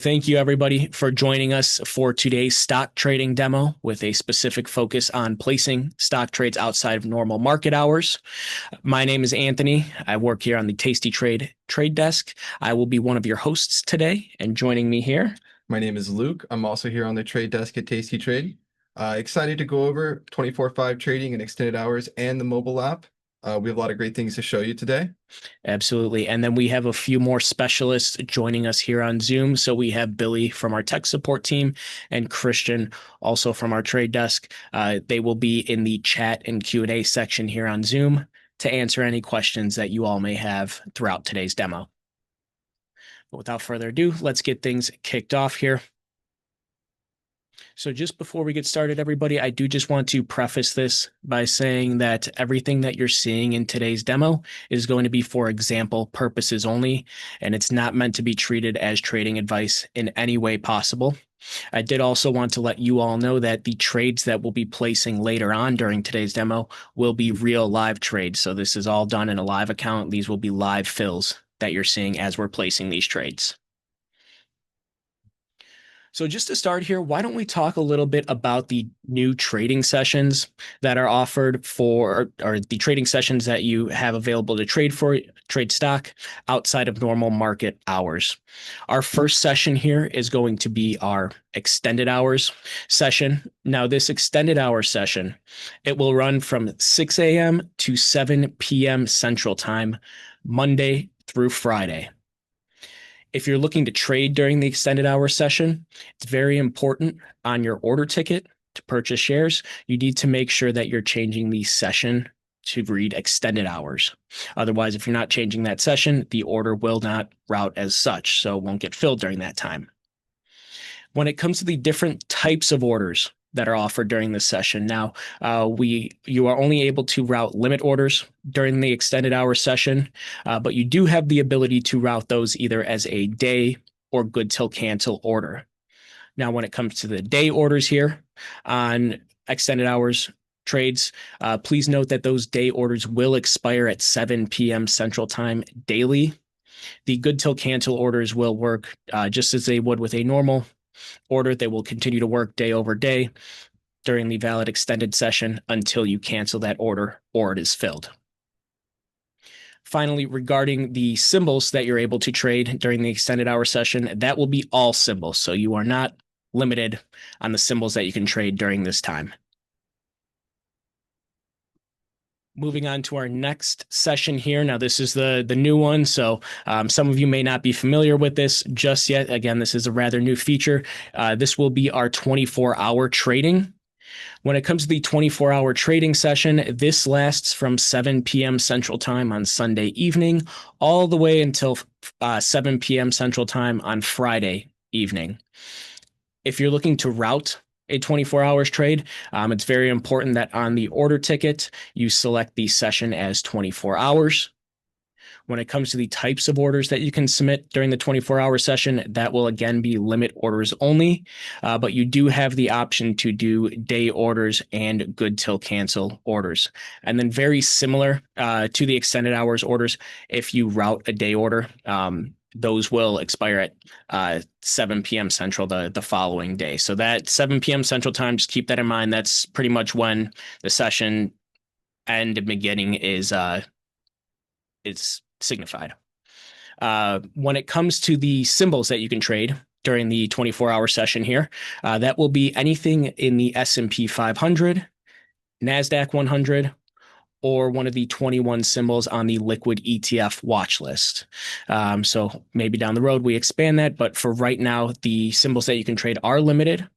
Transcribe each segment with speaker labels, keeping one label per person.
Speaker 1: Thank you, everybody, for joining us for today's stock trading demo with a specific focus on placing stock trades outside of normal market hours. My name is Anthony. I work here on the tastytrade trade desk. I will be one of your hosts today, and joining me here.
Speaker 2: My name is Luke. I'm also here on the trade desk at tastytrade. Excited to go over 24/5 trading and extended hours and the mobile app. We have a lot of great things to show you today.
Speaker 1: Absolutely. And then we have a few more specialists joining us here on Zoom. So we have Billy from our tech support team and Christian also from our trade desk. They will be in the chat and Q&A section here on Zoom to answer any questions that you all may have throughout today's demo. But without further ado, let's get things kicked off here. So just before we get started, everybody, I do just want to preface this by saying that everything that you're seeing in today's demo is going to be for example purposes only, and it's not meant to be treated as trading advice in any way possible. I did also want to let you all know that the trades that we'll be placing later on during today's demo will be real live trades. So this is all done in a live account. These will be live fills that you're seeing as we're placing these trades. So just to start here, why don't we talk a little bit about the new trading sessions that are offered for, or the trading sessions that you have available to trade stock outside of normal market hours. Our first session here is going to be our extended hours session. Now this extended hour session, it will run from 6 a.m. to 7 p.m. Central Time, Monday through Friday. If you're looking to trade during the extended hour session, it's very important on your order ticket to purchase shares. You need to make sure that you're changing the session to read extended hours. Otherwise, if you're not changing that session, the order will not route as such, so it won't get filled during that time. When it comes to the different types of orders that are offered during this session. Now, you are only able to route limit orders during the extended hour session, but you do have the ability to route those either as a day or good till cancel order. Now, when it comes to the day orders here on extended hours trades, please note that those day orders will expire at 7 p.m. Central Time daily. The good till cancel orders will work just as they would with a normal order. They will continue to work day over day during the valid extended session until you cancel that order or it is filled. Finally, regarding the symbols that you're able to trade during the extended hour session, that will be all symbols. So you are not limited on the symbols that you can trade during this time. Moving on to our next session here. Now, this is the new one, so some of you may not be familiar with this just yet. Again, this is a rather new feature. This will be our 24-hour trading. When it comes to the 24-hour trading session, this lasts from 7 p.m. Central Time on Sunday evening all the way until 7 p.m. Central Time on Friday evening. If you're looking to route a 24 hours trade, it's very important that on the order ticket, you select the session as 24 hours. When it comes to the types of orders that you can submit during the 24-hour session, that will again be limit orders only, but you do have the option to do day orders and good till cancel orders. And then very similar to the extended hours orders, if you route a day order, those will expire at 7 p.m. Central the following day. So that 7 p.m. Central Time, just keep that in mind. That's pretty much when the session end and beginning is signified. When it comes to the symbols that you can trade during the 24-hour session here, that will be anything in the S&P 500, NASDAQ 100, or one of the 21 symbols on the liquid ETF watch list. So maybe down the road we expand that, but for right now, the symbols that you can trade are limited.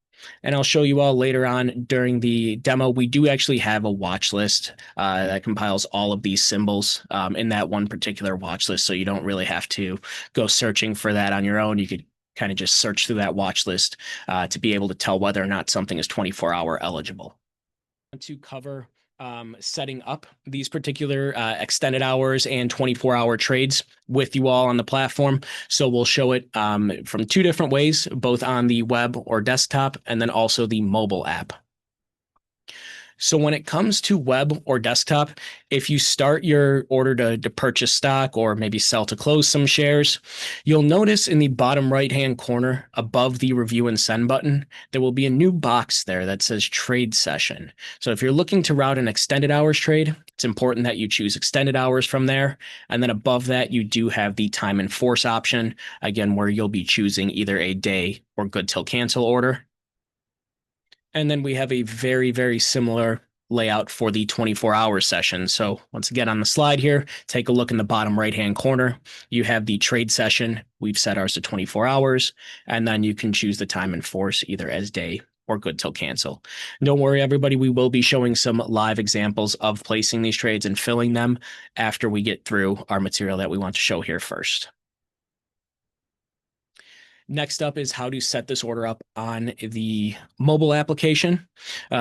Speaker 1: And I'll show you all later on during the demo, we do actually have a watch list that compiles all of these symbols in that one particular watch list. So you don't really have to go searching for that on your own. You could kind of just search through that watch list to be able to tell whether or not something is 24-hour eligible. To cover setting up these particular extended hours and 24-hour trades with you all on the platform. So we'll show it from two different ways, both on the web or desktop, and then also the mobile app. So when it comes to web or desktop, if you start your order to purchase stock or maybe sell to close some shares, you'll notice in the bottom right-hand corner above the review and send button, there will be a new box there that says trade session. So if you're looking to route an extended hours trade, it's important that you choose extended hours from there. And then above that, you do have the time and force option, again, where you'll be choosing either a day or good till cancel order. And then we have a very, very similar layout for the 24-hour session. So once again, on the slide here, take a look in the bottom right-hand corner. You have the trade session. We've set ours to 24 hours, and then you can choose the time and force either as day or good till cancel. Don't worry, everybody. We will be showing some live examples of placing these trades and filling them after we get through our material that we want to show here first. Next up is how to set this order up on the mobile application.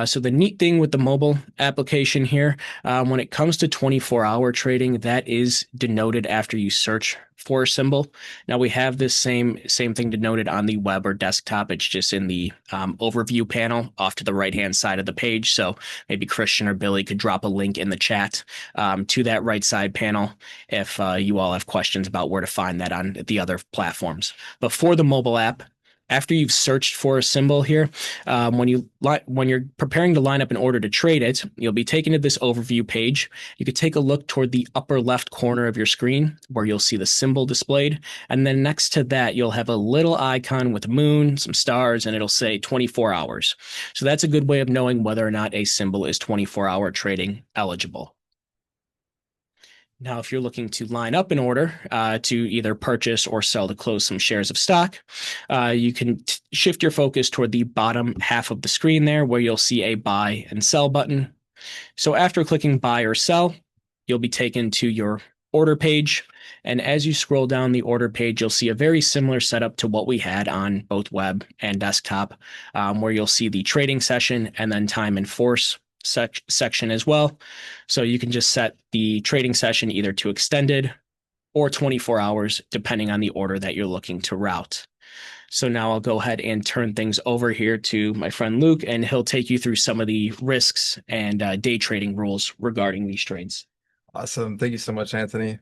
Speaker 1: So the neat thing with the mobile application here, when it comes to 24-hour trading, that is denoted after you search for a symbol. Now we have this same thing denoted on the web or desktop. It's just in the overview panel off to the right-hand side of the page. So maybe Christian or Billy could drop a link in the chat to that right side panel if you all have questions about where to find that on the other platforms. But for the mobile app, after you've searched for a symbol here, when you're preparing to line up an order to trade it, you'll be taken to this overview page. You could take a look toward the upper left corner of your screen where you'll see the symbol displayed. And then next to that, you'll have a little icon with a moon, some stars, and it'll say 24 hours. So that's a good way of knowing whether or not a symbol is 24-hour trading eligible. Now, if you're looking to line up an order to either purchase or sell to close some shares of stock, you can shift your focus toward the bottom half of the screen there where you'll see a buy and sell button. So after clicking buy or sell, you'll be taken to your order page. And as you scroll down the order page, you'll see a very similar setup to what we had on both web and desktop, where you'll see the trading session and then time and force section as well. So you can just set the trading session either to extended or 24 hours, depending on the order that you're looking to route. So now I'll go ahead and turn things over here to my friend Luke, and he'll take you through some of the risks and day trading rules regarding these trades.
Speaker 2: Awesome. Thank you so much, Anthony.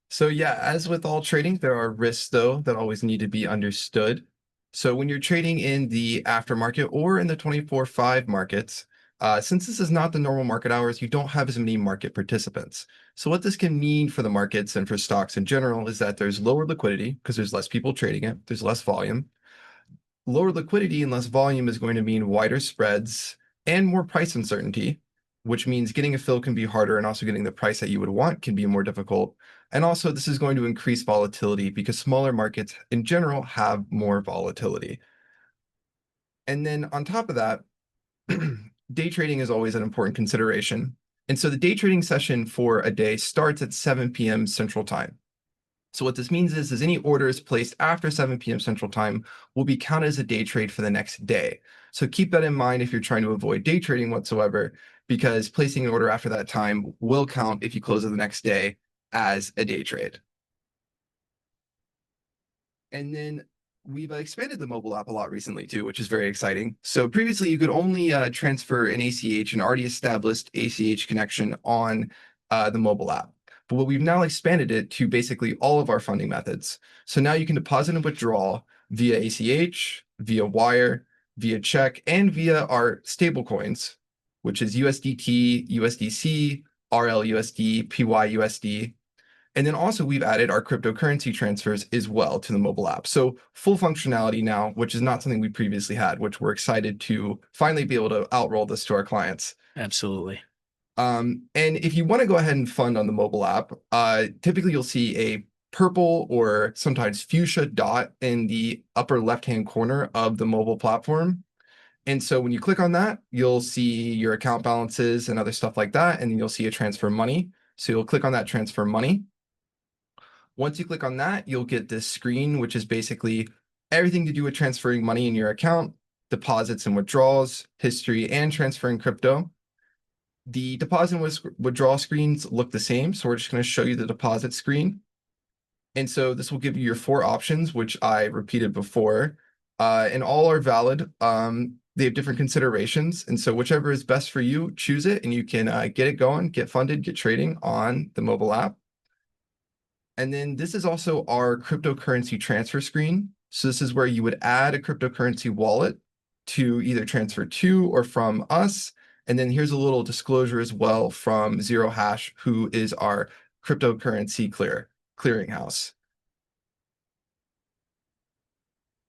Speaker 2: So yeah, as with all trading, there are risks though that always need to be understood. So when you're trading in the aftermarket or in the 24/5 markets, since this is not the normal market hours, you don't have as many market participants. So what this can mean for the markets and for stocks in general is that there's lower liquidity because there's less people trading it, there's less volume. Lower liquidity and less volume is going to mean wider spreads and more price uncertainty, which means getting a fill can be harder and also getting the price that you would want can be more difficult. And also this is going to increase volatility because smaller markets in general have more volatility. And then on top of that, day trading is always an important consideration. And so the day trading session for a day starts at 7 p.m. Central Time. So what this means is any orders placed after 7 p.m. Central Time will be counted as a day trade for the next day. So keep that in mind if you're trying to avoid day trading whatsoever, because placing an order after that time will count if you close it the next day as a day trade. And then we've expanded the mobile app a lot recently too, which is very exciting. So previously you could only transfer an ACH, an already established ACH connection on the mobile app. But what we've now expanded it to basically all of our funding methods. So now you can deposit and withdraw via ACH, via wire, via check, and via our stablecoins, which is USDT, USDC, RLUSD, PYUSD. And then also we've added our cryptocurrency transfers as well to the mobile app. So full functionality now, which is not something we previously had, which we're excited to finally be able to outroll this to our clients.
Speaker 1: Absolutely.
Speaker 2: And if you want to go ahead and fund on the mobile app, typically you'll see a purple or sometimes fuchsia dot in the upper left-hand corner of the mobile platform. And so when you click on that, you'll see your account balances and other stuff like that. And then you'll see a transfer money. So you'll click on that transfer money. Once you click on that, you'll get this screen, which is basically everything to do with transferring money in your account, deposits and withdrawals, history, and transferring crypto. The deposit and withdrawal screens look the same, so we're just going to show you the deposit screen. And so this will give you your 4 options, which I repeated before, and all are valid. They have different considerations. And so whichever is best for you, choose it and you can get it going, get funded, get trading on the mobile app. And then this is also our cryptocurrency transfer screen. So this is where you would add a cryptocurrency wallet to either transfer to or from us. And then here's a little disclosure as well from Zero Hash, who is our cryptocurrency clearinghouse.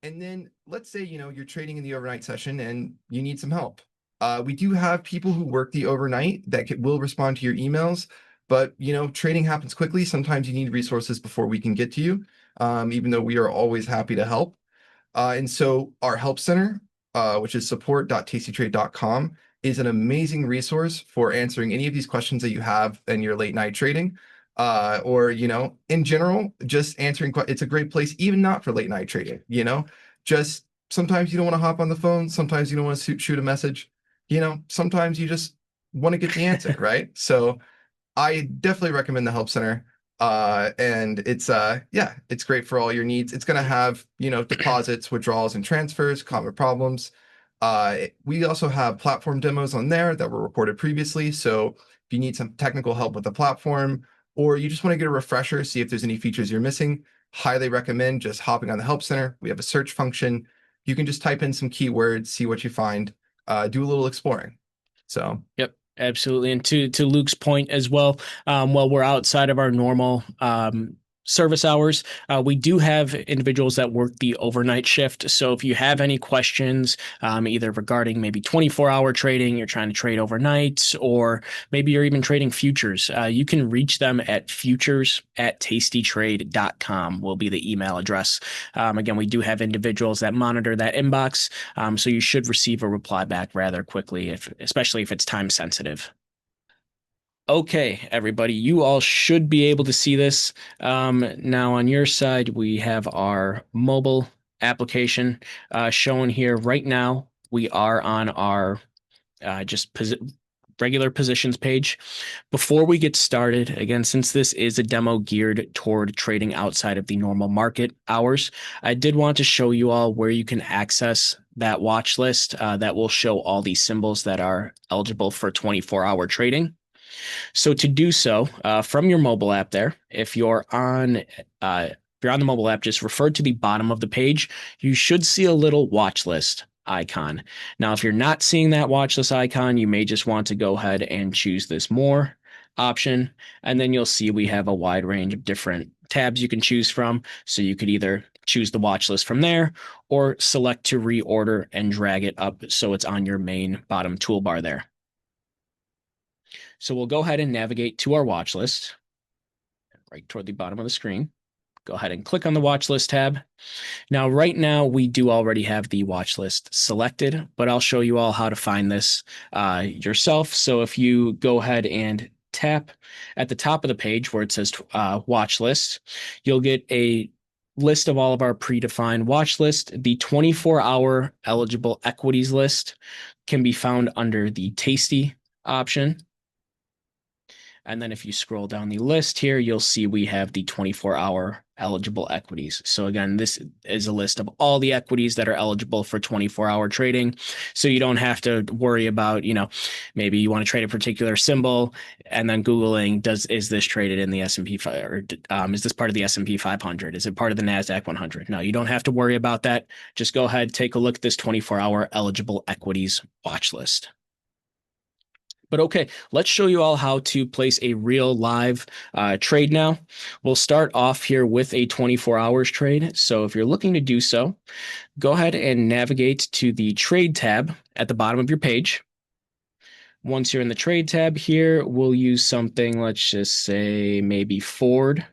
Speaker 2: And then let's say, you're trading in the overnight session and you need some help. We do have people who work the overnight that will respond to your emails, but trading happens quickly. Sometimes you need resources before we can get to you, even though we are always happy to help. And so our help center, which is support.tastytrade.com, is an amazing resource for answering any of these questions that you have in your late night trading. Or, in general, just answering. It's a great place, even not for late night trading, just sometimes you don't want to hop on the phone. Sometimes you don't want to shoot a message, sometimes you just want to get the answer, right? So I definitely recommend the Help Center. And it's it's great for all your needs. It's going to have, deposits, withdrawals, and transfers, common problems. We also have platform demos on there that were recorded previously. So if you need some technical help with the platform, or you just want to get a refresher, see if there's any features you're missing, highly recommend just hopping on the Help Center. We have a search function. You can just type in some keywords, see what you find, do a little exploring. So,
Speaker 1: Yep. Absolutely. And to Luke's point as well, while we're outside of our normal service hours, we do have individuals that work the overnight shift. So if you have any questions, either regarding maybe 24-hour trading, you're trying to trade overnight, or maybe you're even trading futures, you can reach them at futures@tastytrade.com will be the email address. Again, we do have individuals that monitor that inbox, so you should receive a reply back rather quickly, especially if it's time sensitive. Okay, everybody, you all should be able to see this. Now on your side, we have our mobile application shown here right now. We are on our regular positions page. Before we get started, again, since this is a demo geared toward trading outside of the normal market hours, I did want to show you all where you can access that watch list that will show all these symbols that are eligible for 24-hour trading. So to do so, from your mobile app there, if you're on the mobile app, just refer to the bottom of the page. You should see a little watch list icon. Now, if you're not seeing that watch list icon, you may just want to go ahead and choose this more option, and then you'll see we have a wide range of different tabs you can choose from. So you could either choose the watch list from there or select to reorder and drag it up so it's on your main bottom toolbar there. So we'll go ahead and navigate to our watch list right toward the bottom of the screen. Go ahead and click on the watch list tab. Now, right now, we do already have the watch list selected, but I'll show you all how to find this yourself. So if you go ahead and tap at the top of the page where it says watch list, you'll get a list of all of our predefined watch list. The 24-hour eligible equities list can be found under the Tasty option. And then if you scroll down the list here, you'll see we have the 24-hour eligible equities. So again, this is a list of all the equities that are eligible for 24-hour trading. So you don't have to worry about, maybe you want to trade a particular symbol and then Googling, is this traded in the S&P 5, or is this part of the S&P 500? Is it part of the NASDAQ 100? No, you don't have to worry about that. Just go ahead, take a look at this 24-hour eligible equities watch list. But okay, let's show you all how to place a real live trade now. We'll start off here with a 24 hours trade. So if you're looking to do so, go ahead and navigate to the trade tab at the bottom of your page. Once you're in the trade tab here, we'll use something, let's just say maybe Ford.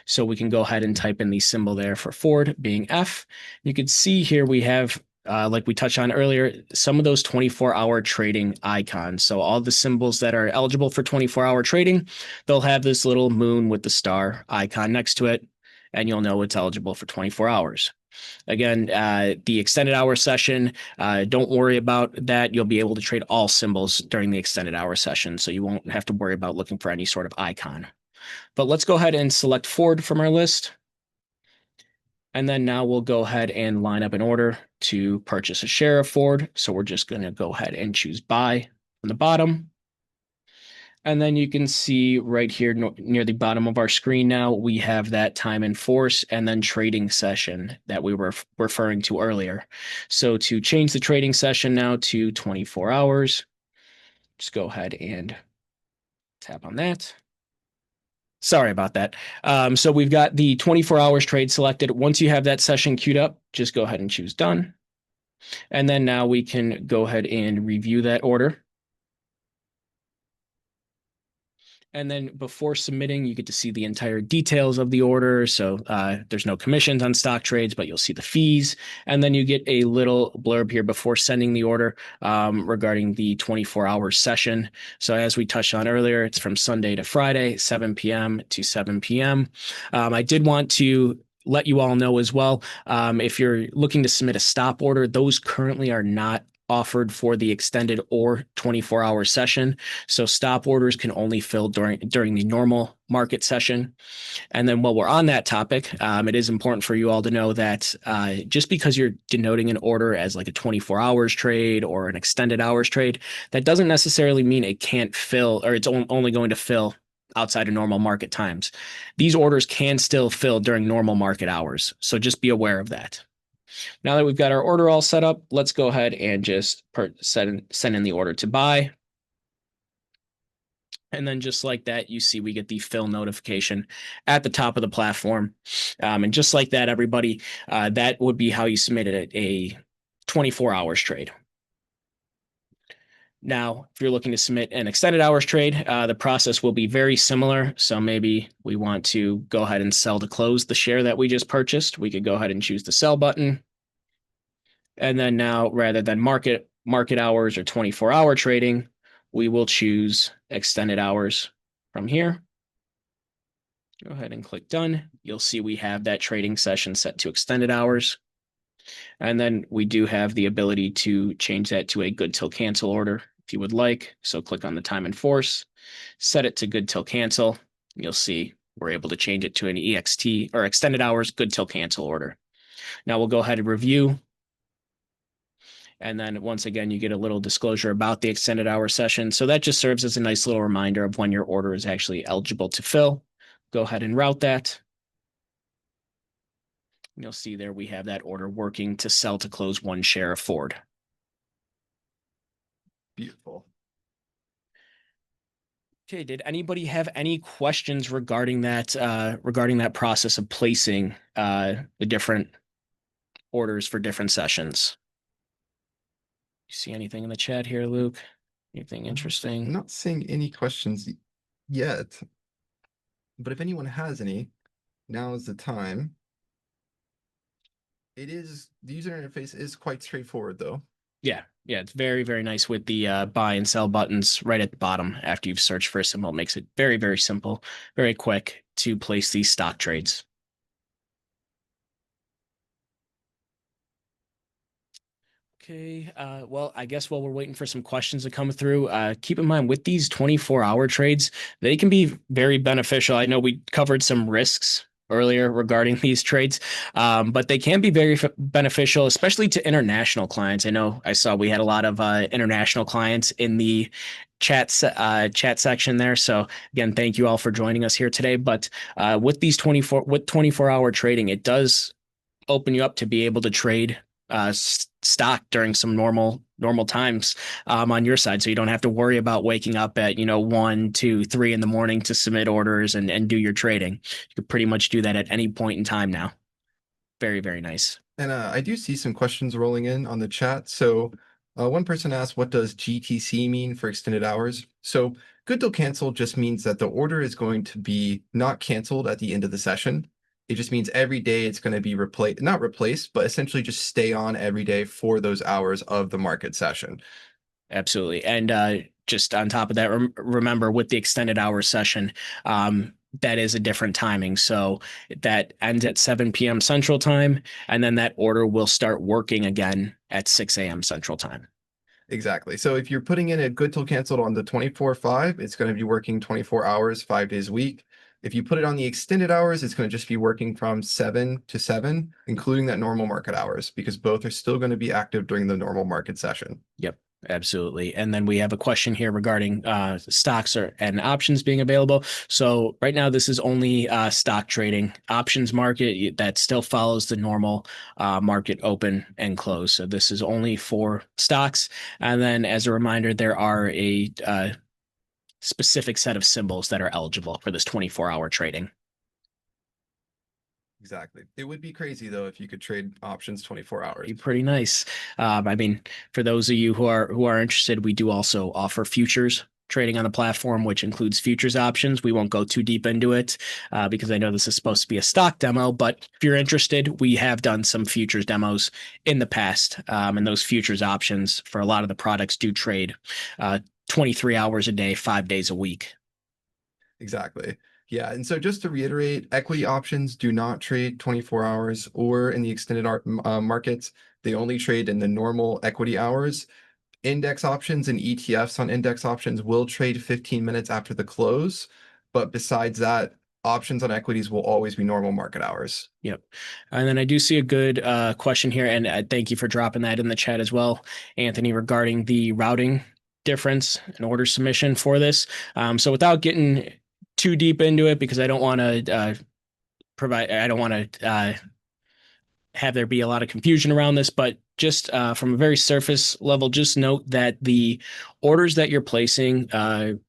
Speaker 1: So we can go ahead and type in the symbol there for Ford being F. You can see here we have like we touched on earlier, some of those 24-hour trading icons. So all the symbols that are eligible for 24-hour trading, they'll have this little moon with the star icon next to it, and you'll know it's eligible for 24 hours. Again, the extended hour session, don't worry about that. You'll be able to trade all symbols during the extended hour session, so you won't have to worry about looking for any sort of icon. But let's go ahead and select Ford from our list. And then now we'll go ahead and line up an order to purchase a share of Ford. So we're just going to go ahead and choose buy from the bottom. And then you can see right here near the bottom of our screen now, we have that time in force and then trading session that we were referring to earlier. So to change the trading session now to 24 hours, just go ahead and tap on that. Sorry about that. So we've got the 24 hours trade selected. Once you have that session queued up, just go ahead and choose done. And then now we can go ahead and review that order. And then before submitting, you get to see the entire details of the order. So there's no commissions on stock trades, but you'll see the fees. And then you get a little blurb here before sending the order regarding the 24-hour session. So as we touched on earlier, it's from Sunday to Friday, 7 p.m. to 7 p.m. I did want to let you all know as well, if you're looking to submit a stop order, those currently are not offered for the extended or 24-hour session. So stop orders can only fill during the normal market session. And then while we're on that topic, it is important for you all to know that just because you're denoting an order as like a 24 hours trade or an extended hours trade, that doesn't necessarily mean it can't fill or it's only going to fill outside of normal market times. These orders can still fill during normal market hours. So just be aware of that. Now that we've got our order all set up, let's go ahead and just send in the order to buy. And then just like that, you see we get the fill notification at the top of the platform. And just like that, everybody, that would be how you submitted a 24 hours trade. Now, if you're looking to submit an extended hours trade, the process will be very similar. So maybe we want to go ahead and sell to close the share that we just purchased. We could go ahead and choose the sell button. And then now, rather than market hours or 24-hour trading, we will choose extended hours from here. Go ahead and click done. You'll see we have that trading session set to extended hours. And then we do have the ability to change that to a good till cancel order if you would like. So click on the time in force, set it to good till cancel. You'll see we're able to change it to an EXT or extended hours good till cancel order. Now we'll go ahead and review. And then once again, you get a little disclosure about the extended hour session. So that just serves as a nice little reminder of when your order is actually eligible to fill. Go ahead and route that. You'll see there we have that order working to sell to close one share of Ford.
Speaker 2: Beautiful.
Speaker 1: Okay, did anybody have any questions regarding that process of placing the different orders for different sessions? You see anything in the chat here, Luke? Anything interesting?
Speaker 2: I'm not seeing any questions yet, but if anyone has any, now is the time. The user interface is quite straightforward though.
Speaker 1: Yeah, it's very, very nice with the buy and sell buttons right at the bottom after you've searched for a symbol. It makes it very, very simple, very quick to place these stock trades. Okay, well, I guess while we're waiting for some questions to come through, keep in mind with these 24-hour trades, they can be very beneficial. I know we covered some risks earlier regarding these trades, but they can be very beneficial, especially to international clients. I know I saw we had a lot of international clients in the chat section there. So again, thank you all for joining us here today. But with these 24-hour trading, it does open you up to be able to trade stock during some normal times on your side, so you don't have to worry about waking up at 1, 2, 3 in the morning to submit orders and do your trading. You can pretty much do that at any point in time now. Very, very nice.
Speaker 2: And I do see some questions rolling in on the chat. So one person asked, what does GTC mean for extended hours? So good till cancel just means that the order is going to be not canceled at the end of the session. It just means every day it's going to be not replaced, but essentially just stay on every day for those hours of the market session.
Speaker 1: Absolutely. And just on top of that, remember with the extended hour session, that is a different timing. So that ends at 7 p.m. Central Time, and then that order will start working again at 6 a.m. Central Time.
Speaker 2: Exactly. So if you're putting in a good till canceled on the 24/5, it's going to be working 24 hours, 5 days a week. If you put it on the extended hours, it's going to just be working from 7 to 7, including that normal market hours, because both are still going to be active during the normal market session.
Speaker 1: Yep, absolutely. And then we have a question here regarding stocks and options being available. So right now, this is only stock trading. Options market that still follows the normal market open and close. So this is only for stocks. And then as a reminder, there are a specific set of symbols that are eligible for this 24-hour trading.
Speaker 2: Exactly. It would be crazy though if you could trade options 24 hours.
Speaker 1: Be pretty nice. I mean, for those of you who are interested, we do also offer futures trading on the platform, which includes futures options. We won't go too deep into it because I know this is supposed to be a stock demo. But if you're interested, we have done some futures demos in the past, and those futures options for a lot of the products do trade 23 hours a day, 5 days a week.
Speaker 2: Exactly. Yeah. And so just to reiterate, equity options do not trade 24 hours or in the extended markets. They only trade in the normal equity hours. Index options and ETFs on index options will trade 15 minutes after the close. But besides that, options on equities will always be normal market hours.
Speaker 1: Yep. And then I do see a good question here, and thank you for dropping that in the chat as well, Anthony, regarding the routing difference and order submission for this. So without getting too deep into it, because I don't want to have there be a lot of confusion around this, but just from a very surface level, just note that the orders that you're placing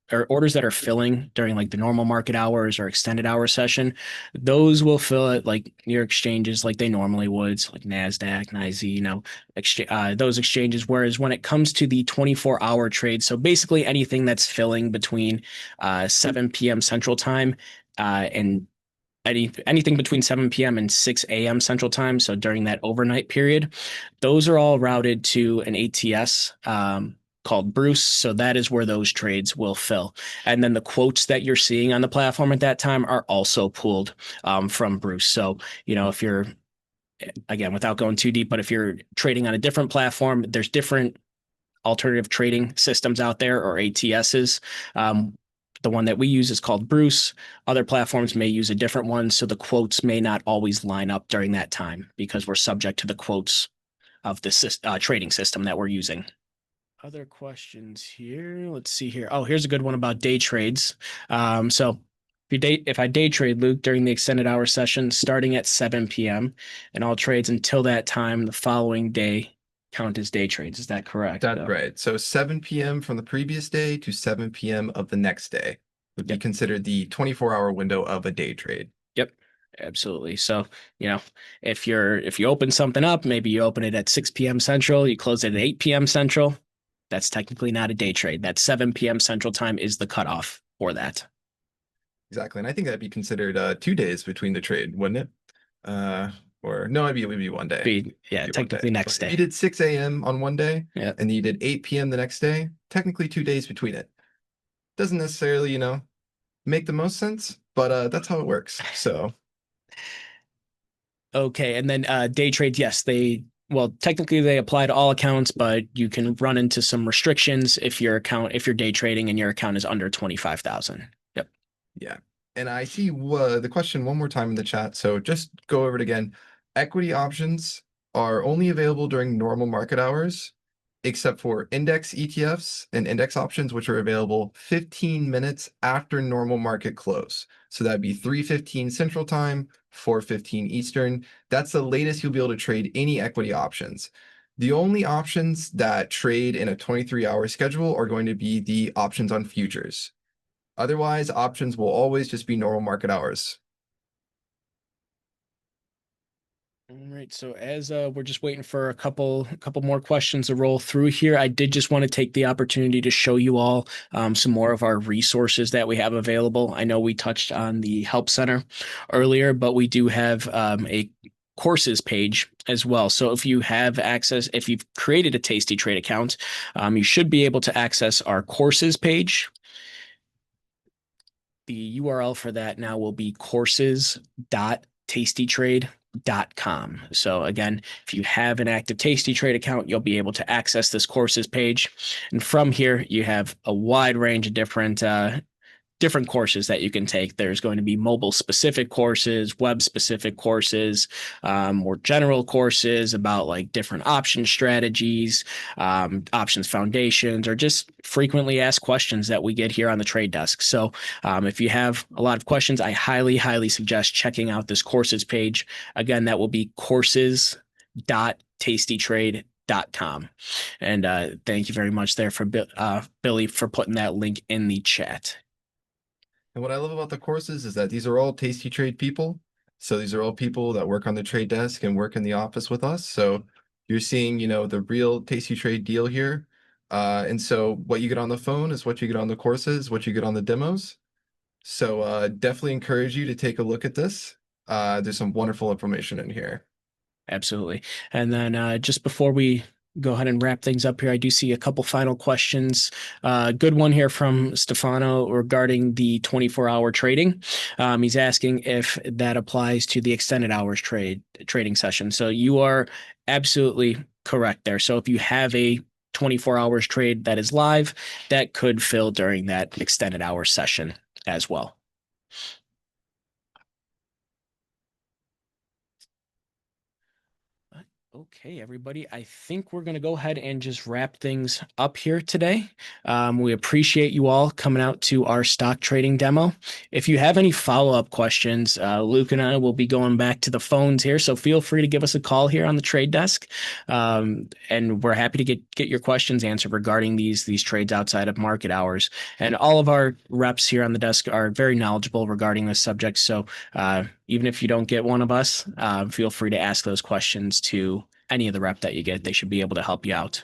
Speaker 1: or orders that are filling during like the normal market hours or extended hour session, those will fill at like your exchanges like they normally would, so like NASDAQ, NYSE, those exchanges. Whereas when it comes to the 24-hour trade, so basically anything that's filling between 7 p.m. Central Time and anything between 7 p.m. and 6 a.m. Central Time. So during that overnight period, those are all routed to an ATS called Bruce. So that is where those trades will fill. And then the quotes that you're seeing on the platform at that time are also pulled from Bruce. So, if you're, again, without going too deep, but if you're trading on a different platform, there's different alternative trading systems out there or ATSs. The one that we use is called Bruce. Other platforms may use a different one, so the quotes may not always line up during that time because we're subject to the quotes of the trading system that we're using. Other questions here. Let's see here. Oh, here's a good one about day trades. So if I day trade, Luke, during the extended hour session starting at 7 p.m. and all trades until that time the following day count as day trades. Is that correct?
Speaker 2: That's right. So 7 p.m. from the previous day to 7 p.m. of the next day would be considered the 24-hour window of a day trade.
Speaker 1: Yep, absolutely. So, if you open something up, maybe you open it at 6 p.m. Central, you close it at 8 p.m. Central, that's technically not a day trade. That 7 p.m. Central Time is the cutoff for that.
Speaker 2: Exactly. And I think that'd be considered 2 days between the trade, wouldn't it? Or no, it would be one day.
Speaker 1: Technically next day.
Speaker 2: If you did 6 a.m. on one day and you did 8 p.m. the next day, technically 2 days between it. Doesn't necessarily, make the most sense, but that's how it works. So
Speaker 1: okay, and then day trades, yes, technically they apply to all accounts, but you can run into some restrictions if you're day trading and your account is under 25,000. Yep.
Speaker 2: Yeah. And I see the question one more time in the chat. So just go over it again. Equity options are only available during normal market hours, except for index ETFs and index options, which are available 15 minutes after normal market close. So that'd be 3:15 Central Time, 4:15 Eastern. That's the latest you'll be able to trade any equity options. The only options that trade in a 23-hour schedule are going to be the options on futures. Otherwise, options will always just be normal market hours.
Speaker 1: All right. So as we're just waiting for a couple more questions to roll through here, I did just want to take the opportunity to show you all some more of our resources that we have available. I know we touched on the Help Center earlier, but we do have a courses page as well. So if you have access, if you've created a tastytrade account, you should be able to access our courses page. The URL for that now will be courses.tastytrade.com. So again, if you have an active tastytrade account, you'll be able to access this courses page. And from here, you have a wide range of different different courses that you can take. There's going to be mobile specific courses, web specific courses, more general courses about like different option strategies, options foundations, or just frequently asked questions that we get here on the trade desk. So if you have a lot of questions, I highly suggest checking out this courses page. Again, that will be courses.tastytrade.com. And thank you very much there for Billy for putting that link in the chat.
Speaker 2: And what I love about the courses is that these are all Tasty Trade people. So these are all people that work on the trade desk and work in the office with us. So you're seeing, the real Tasty Trade deal here. And so what you get on the phone is what you get on the courses, what you get on the demos. So definitely encourage you to take a look at this. There's some wonderful information in here.
Speaker 1: Absolutely. And then just before we go ahead and wrap things up here, I do see a couple final questions. Good one here from Stefano regarding the 24-hour trading. He's asking if that applies to the extended hours trading session. So you are absolutely correct there. So if you have a 24 hours trade that is live, that could fill during that extended hour session as well. Okay, everybody, I think we're going to go ahead and just wrap things up here today. We appreciate you all coming out to our stock trading demo. If you have any follow-up questions, Luke and I will be going back to the phones here, so feel free to give us a call here on the trade desk. And we're happy to get your questions answered regarding these trades outside of market hours. And all of our reps here on the desk are very knowledgeable regarding this subject, so even if you don't get one of us, feel free to ask those questions to any of the rep that you get. They should be able to help you out.